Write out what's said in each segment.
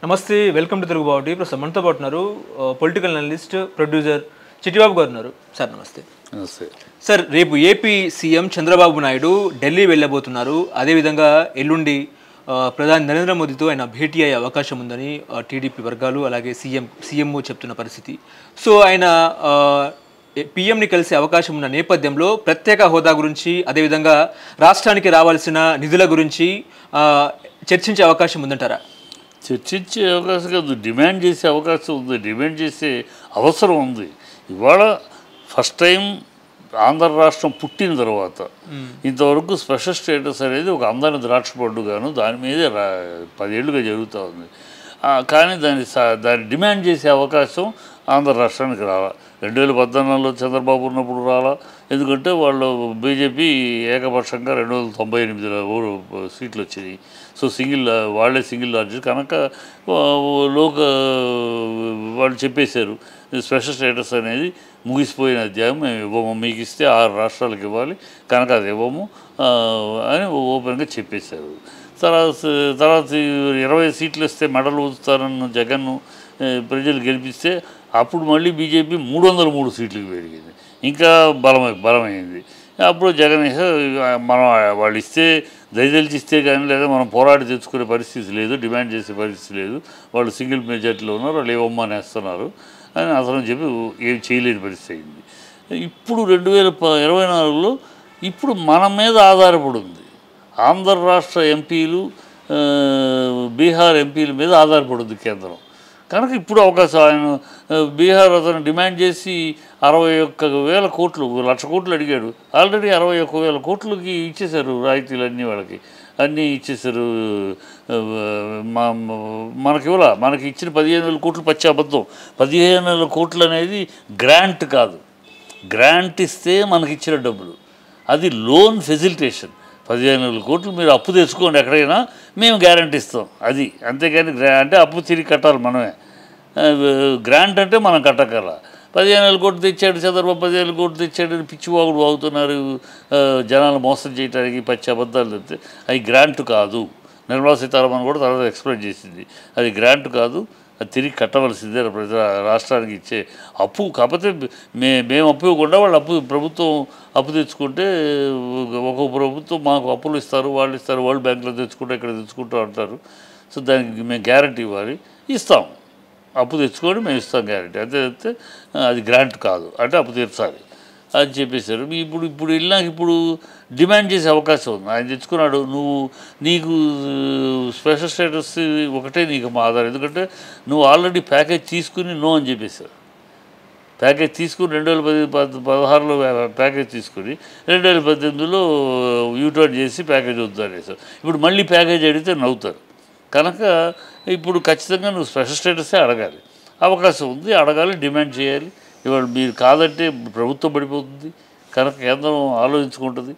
నమస్తే, welcome to Telugu బావుటి. ప్రస్తుతం మనతో పాటు ఉన్నారు పొలిటికల్ అనలిస్ట్, ప్రొడ్యూసర్ చిట్టిబాబు గారు ఉన్నారు. సార్ నమస్తే. నమస్తే సార్, రేపు ఏపీ సీఎం చంద్రబాబు నాయుడు ఢిల్లీ వెళ్ళబోతున్నారు. అదేవిధంగా ఎల్లుండి ప్రధాని నరేంద్ర మోదీతో ఆయన భేటీ అయ్యే అవకాశం ఉందని టీడీపీ వర్గాలు అలాగే సీఎంఓ చెప్తున్న పరిస్థితి. సో ఆయన పీఎంని కలిసే అవకాశం ఉన్న నేపథ్యంలో ప్రత్యేక హోదా గురించి, అదేవిధంగా రాష్ట్రానికి రావాల్సిన నిధుల గురించి చర్చించే అవకాశం ఉందంటారా? చర్చించే అవకాశం కాదు, డిమాండ్ చేసే అవకాశం ఉంది, డిమాండ్ చేసే అవసరం ఉంది. ఇవాళ ఫస్ట్ టైం ఆంధ్ర రాష్ట్రం పుట్టిన తర్వాత ఇంతవరకు స్పెషల్ స్టేటస్ అనేది ఒక అందాన్ని ద్రాక్ష పండుగాను దాని మీదే 10 ఏళ్ళుగా జరుగుతూ ఉంది. కానీ దాన్ని డిమాండ్ చేసే అవకాశం ఆంధ్ర రాష్ట్రానికి రాలా. 2014లో చంద్రబాబు ఉన్నప్పుడు రాలా. ఎందుకంటే వాళ్ళు బీజేపీ ఏకపక్షంగా 298 సీట్లు వచ్చినాయి. సో వాళ్ళే సింగిల్ లార్జెస్ట్ కనుక వాళ్ళు చెప్పేశారు స్పెషల్ స్టేటస్ అనేది ముగిసిపోయిన అధ్యాయం, మేము ఇవ్వము, మీకు ఇస్తే 6 రాష్ట్రాలకు ఇవ్వాలి కనుక అది ఇవ్వము అని ఓపెన్గా చెప్పేశారు. తర్వాత 20 సీట్లు ఇస్తే మెడలు ఉంచుతారన్న జగన్ను ప్రజలు గెలిపిస్తే అప్పుడు మళ్ళీ బీజేపీ 303 సీట్లకు పెరిగింది, ఇంకా బలమైంది. అప్పుడు జగన్ మనం వాళ్ళు ఇస్తే దయదలిచి ఇస్తే కానీ లేదా మనం పోరాడి తెచ్చుకునే పరిస్థితి లేదు, డిమాండ్ చేసే పరిస్థితి లేదు, వాళ్ళు సింగిల్ మెజార్టీలో ఉన్నారు, వాళ్ళు ఏమమ్మనేస్తున్నారు అని అసలు చెప్పి ఏం చేయలేని పరిస్థితి అయింది. ఇప్పుడు 2024లో ఇప్పుడు మన మీద ఆధారపడి ఉంది. ఆంధ్ర రాష్ట్ర ఎంపీలు, బీహార్ ఎంపీల మీద ఆధారపడి ఉంది కేంద్రం. కనుక ఇప్పుడు అవకాశం ఆయన బీహార్ అతను డిమాండ్ చేసి 61,000 కోట్లు, 1,00,000 కోట్లు అడిగాడు. ఆల్రెడీ 61,000 కోట్లకి ఇచ్చేశారు రాయితీలు అన్నీ, వాళ్ళకి అన్నీ ఇచ్చేశారు. మనకి ఇచ్చిన 15,000 కోట్లు పచ్చి అబద్ధం. 15,000 కోట్లు అనేది గ్రాంట్ కాదు, గ్రాంట్ ఇస్తే మనకి ఇచ్చిన డబ్బులు, అది లోన్ ఫెసిలిటేషన్. 15,000 కోట్లు మీరు అప్పు తెచ్చుకోండి ఎక్కడైనా, మేము గ్యారంటీ ఇస్తాం, అది. అంతేగాని అంటే అప్పు తిరిగి కట్టాలి మనమే. గ్రాంట్ అంటే మనం కట్టగల. 15,000 కోట్లు తెచ్చాడు చంద్రబాబు, 15,000 కోట్లు తెచ్చాడు పిచ్చివాగుడు వాగుతున్నారు జనాలు మోసం చేయడానికి, పచ్చి అబద్ధాలు చెప్తే అది గ్రాంట్ కాదు. నిర్మలా సీతారామన్ కూడా తర్వాత ఎక్స్ప్లెయిన్ చేసింది, అది గ్రాంట్ కాదు, అది తిరిగి కట్టవలసిందే రాష్ట్రానికి ఇచ్చే అప్పు. కాకపోతే మేము అప్పు ఇవ్వకుండా వాళ్ళు ప్రభుత్వం అప్పు తెచ్చుకుంటే, ఒక ప్రభుత్వం మాకు అప్పులు ఇస్తారు, వాళ్ళు ఇస్తారు, వరల్డ్ బ్యాంకులో తెచ్చుకుంటే ఇక్కడ తెచ్చుకుంటూ అంటారు. సో దానికి మేము గ్యారంటీ ఇవ్వాలి, ఇస్తాం, అప్పు తెచ్చుకొని మేము ఇస్తాం గ్యారంటీ, అంతే. అది గ్రాంట్ కాదు, అంటే అప్పు తీర్చాలి అని చెప్పేశారు. ఇప్పుడు వెళ్ళినాక ఇప్పుడు డిమాండ్ చేసే అవకాశం ఉంది. ఆయన తెచ్చుకున్నాడు, నీకు స్పెషల్ స్టేటస్ ఒకటే నీకు మా ఆధారం, ఎందుకంటే నువ్వు ఆల్రెడీ ప్యాకేజ్ తీసుకుని నో అని చెప్పేశారు. ప్యాకేజ్ తీసుకుని 2016లో ప్యాకేజ్ తీసుకుని 2018లో యూటర్న్ చేసి ప్యాకేజ్ వద్దు అనేసారు. ఇప్పుడు మళ్ళీ ప్యాకేజ్ అడిగితే నవ్వుతారు. కనుక ఇప్పుడు ఖచ్చితంగా నువ్వు స్పెషల్ స్టేటసే అడగాలి, అవకాశం ఉంది, అడగాలి, డిమాండ్ చేయాలి. ఇవాళ మీరు కాదంటే ప్రభుత్వం పడిపోతుంది, కనుక కేంద్రం ఆలోచించుకుంటుంది,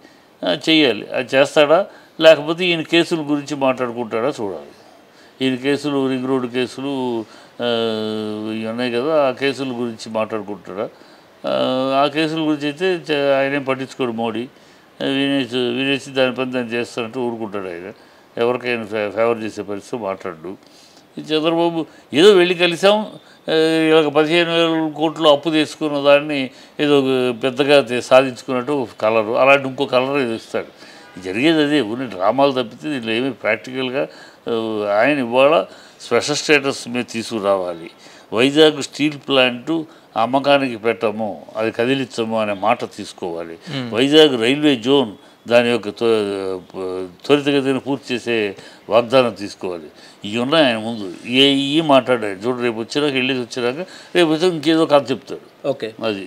చెయ్యాలి. అది చేస్తాడా, లేకపోతే ఈయన కేసుల గురించి మాట్లాడుకుంటాడా చూడాలి. ఈయన కేసులు, రింగ్ రోడ్డు కేసులు ఉన్నాయి కదా, ఆ కేసుల గురించి మాట్లాడుకుంటాడా? ఆ కేసుల గురించి అయితే ఆయనేం పట్టించుకోడు మోడీ, వినేసి దాని పని దాన్ని చేస్తానంటూ ఊరుకుంటాడు. ఆయన ఎవరికైనా ఫేవర్ చేసే పరిస్థితి మాట్లాడు. చంద్రబాబు ఏదో వెళ్ళి కలిసాం, ఇలాగ 15,000 కోట్లు అప్పు తీసుకున్న దాన్ని ఏదో పెద్దగా సాధించుకున్నట్టు కలరు, అలాంటి ఇంకో కలర్ ఏదో ఇస్తాడు. జరిగేది అదే, ఊరిని డ్రామాలు తప్పితే దీంట్లో ఏమీ ప్రాక్టికల్గా ఆయన ఇవాళ స్పెషల్ స్టేటస్ మీద తీసుకురావాలి. వైజాగ్ స్టీల్ ప్లాంటు అమ్మకానికి పెట్టము, అది కదిలించము అనే మాట తీసుకోవాలి. వైజాగ్ రైల్వే జోన్ దాని యొక్క త్వరితగతిన పూర్తి చేసే వాగ్దానం తీసుకోవాలి. ఇవి ఉన్నాయి ఆయన ముందు, మాట్లాడాడు చూడు. రేపు వెళ్ళేసి వచ్చినాక రేపు వచ్చాక ఇంకేదో కథ చెప్తాడు. ఓకే, అది.